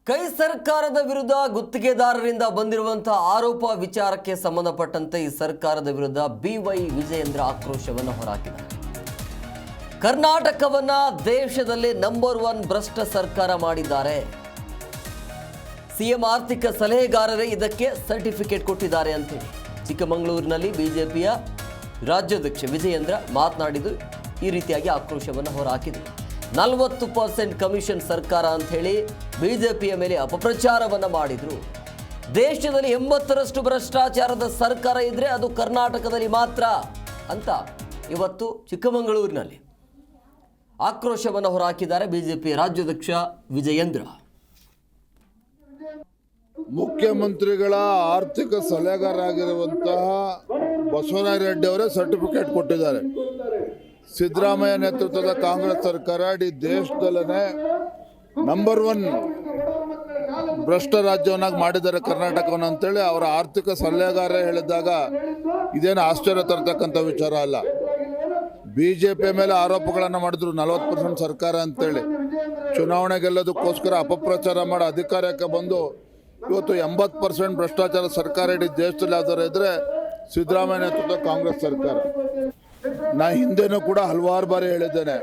ಕೈ ಸರ್ಕಾರದ ವಿರುದ್ಧ ಗುತ್ತಿಗೆದಾರರಿಂದ ಬಂದಿರುವಂತಹ ಆರೋಪ ವಿಚಾರಕ್ಕೆ ಸಂಬಂಧಪಟ್ಟಂತೆ ಈ ಸರ್ಕಾರದ ವಿರುದ್ಧ ಬಿವೈ ವಿಜಯೇಂದ್ರ ಆಕ್ರೋಶವನ್ನು ಹೊರಹಾಕಿದ್ದಾರೆ. ಕರ್ನಾಟಕವನ್ನ ದೇಶದಲ್ಲೇ ನಂಬರ್ 1 ಭ್ರಷ್ಟ ಸರ್ಕಾರ ಮಾಡಿದ್ದಾರೆ. ಸಿಎಂ ಆರ್ಥಿಕ ಸಲಹೆಗಾರರೇ ಇದಕ್ಕೆ ಸರ್ಟಿಫಿಕೇಟ್ ಕೊಟ್ಟಿದ್ದಾರೆ ಅಂತೇಳಿ ಚಿಕ್ಕಮಗಳೂರಿನಲ್ಲಿ ಬಿಜೆಪಿಯ ರಾಜ್ಯಾಧ್ಯಕ್ಷ ವಿಜಯೇಂದ್ರ ಮಾತನಾಡಿದ್ದು ಈ ರೀತಿಯಾಗಿ ಆಕ್ರೋಶವನ್ನು ಹೊರಹಾಕಿದರು. 40% ಕಮಿಷನ್ ಸರ್ಕಾರ ಅಂತ ಹೇಳಿ ಬಿಜೆಪಿಯ ಮೇಲೆ ಅಪಪ್ರಚಾರವನ್ನು ಮಾಡಿದ್ರು. ದೇಶದಲ್ಲಿ 80ರಷ್ಟು ಭ್ರಷ್ಟಾಚಾರದ ಸರ್ಕಾರ ಇದ್ರೆ ಅದು ಕರ್ನಾಟಕದಲ್ಲಿ ಮಾತ್ರ ಅಂತ ಇವತ್ತು ಚಿಕ್ಕಮಗಳೂರಿನಲ್ಲಿ ಆಕ್ರೋಶವನ್ನು ಹೊರಹಾಕಿದ್ದಾರೆ ಬಿಜೆಪಿ ರಾಜ್ಯಾಧ್ಯಕ್ಷ ವಿಜಯೇಂದ್ರ. ಮುಖ್ಯಮಂತ್ರಿಗಳ ಆರ್ಥಿಕ ಸಲಹೆಗಾರರಾಗಿರುವಂತಹ ಬಸವರಾಜ ರೆಡ್ಡಿ ಅವರೇ ಸರ್ಟಿಫಿಕೇಟ್ ಕೊಟ್ಟಿದ್ದಾರೆ. ಸಿದ್ದರಾಮಯ್ಯ ನೇತೃತ್ವದ ಕಾಂಗ್ರೆಸ್ ಸರ್ಕಾರ ಇಡೀ ದೇಶದಲ್ಲೇ ನಂಬರ್ 1 ಭ್ರಷ್ಟ ರಾಜ್ಯವನ್ನಾಗಿ ಮಾಡಿದ್ದಾರೆ ಕರ್ನಾಟಕವನ್ನು ಅಂತೇಳಿ ಅವರ ಆರ್ಥಿಕ ಸಲಹೆಗಾರ ಹೇಳಿದಾಗ ಇದೇನು ಆಶ್ಚರ್ಯ ತರ್ತಕ್ಕಂಥ ವಿಚಾರ ಅಲ್ಲ. ಬಿಜೆಪಿ ಮೇಲೆ ಆರೋಪಗಳನ್ನು ಮಾಡಿದ್ರು 40% ಸರ್ಕಾರ ಅಂತೇಳಿ ಚುನಾವಣೆ ಗೆಲ್ಲೋದಕ್ಕೋಸ್ಕರ ಅಪಪ್ರಚಾರ ಮಾಡಿ ಅಧಿಕಾರಕ್ಕೆ ಬಂದು ಇವತ್ತು 80% ಭ್ರಷ್ಟಾಚಾರ ಸರ್ಕಾರ ಇಡೀ ದೇಶದಲ್ಲಿ ಯಾವ್ದಾರು ಇದ್ರೆ ಸಿದ್ದರಾಮಯ್ಯ ನೇತೃತ್ವದ ಕಾಂಗ್ರೆಸ್ ಸರ್ಕಾರ. ನಾ ಹಿಂದೆನೂ ಕೂಡ ಹಲವಾರು ಬಾರಿ ಹೇಳಿದ್ದೇನೆ,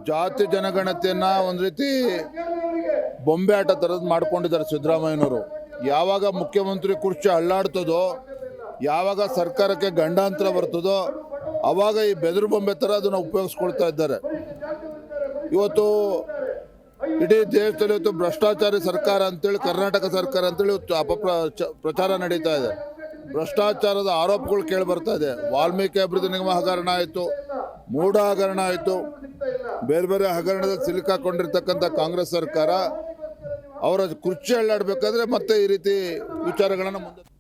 ಜಾತಿ ಜನಗಣತಿಯನ್ನ ಒಂದು ರೀತಿ ಬೊಂಬೆ ಆಟ ಥರದ್ದು ಮಾಡ್ಕೊಂಡಿದ್ದಾರೆ ಸಿದ್ದರಾಮಯ್ಯನವರು. ಯಾವಾಗ ಮುಖ್ಯಮಂತ್ರಿ ಕುರ್ಚಿ ಅಳ್ಳಾಡ್ತದೋ, ಯಾವಾಗ ಸರ್ಕಾರಕ್ಕೆ ಗಂಡಾಂತರ ಬರ್ತದೋ ಆವಾಗ ಈ ಬೆದರು ಬೊಂಬೆ ಥರ ಅದನ್ನು ಉಪಯೋಗಿಸ್ಕೊಳ್ತಾ ಇದ್ದಾರೆ. ಇವತ್ತು ಇಡೀ ದೇಶದಲ್ಲಿ ಇವತ್ತು ಭ್ರಷ್ಟಾಚಾರಿ ಸರ್ಕಾರ ಅಂತೇಳಿ ಕರ್ನಾಟಕ ಸರ್ಕಾರ ಅಂತೇಳಿ ಇವತ್ತು ಪ್ರಚಾರ ನಡೀತಾ ಇದೆ. ಭ್ರಷ್ಟಾಚಾರದ ಆರೋಪಗಳು ಕೇಳಿ ಬರ್ತಾ ಇದೆ. ವಾಲ್ಮೀಕಿ ಅಭಿವೃದ್ಧಿ ನಿಗಮ ಹಗರಣ ಆಯಿತು, ಮೂಢ ಹಗರಣ ಆಯಿತು, ಬೇರೆ ಬೇರೆ ಹಗರಣದಲ್ಲಿ ಸಿಲುಕಾಕೊಂಡಿರ್ತಕ್ಕಂಥ ಕಾಂಗ್ರೆಸ್ ಸರ್ಕಾರ ಅವರ ಕುರ್ಚಿ ಅಳ್ಳಾಡಬೇಕಾದ್ರೆ ಮತ್ತೆ ಈ ರೀತಿ ವಿಚಾರಗಳನ್ನು ಮುಂದೆ